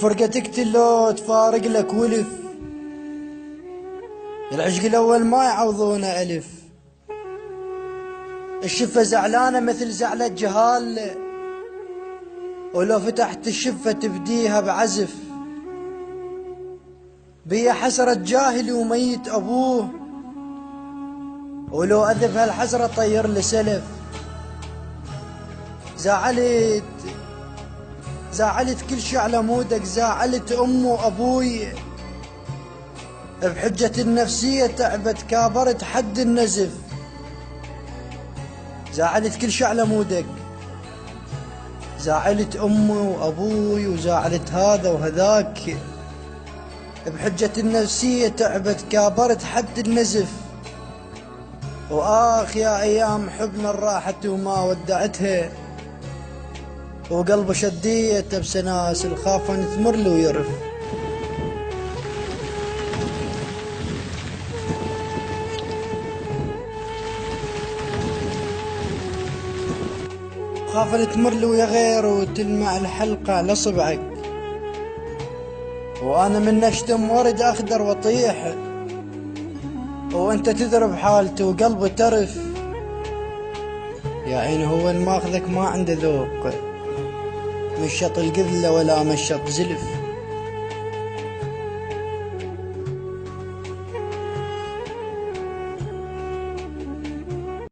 الفرقة تقتل لو تفارق لك ولف، العشق الأول ما يعوضونه ألف. الشفة زعلانة مثل زعلة جهال، ولو فتحت الشفة تفديها بعزف. بيا حسرة جاهلي وميت أبوه، ولو أذب هالحسرة طير لسلف. زعلت كل شي على مودك، زعلت أمي وأبوي بحجة النفسية تعبت كابرت حد النزف. زعلت كل شي على مودك، زعلت أمي وأبوي وزعلت هذا وهذاك بحجة النفسية تعبت كابرت حد النزف. وآخ يا أيام حبنا راحت وما ودعتها، وقلب شديته بسناسل خاف ان تمر له ويرف. خاف ان تمر له يا غير وتلمع الحلقة على صبعك، وانا من نشتم ورد اخضر وطيح، وانت تذرب حالته وقلبه ترف. يا عيني هو الماخذك ما عنده ذوق، مشط القذلة ولا مشط زلف.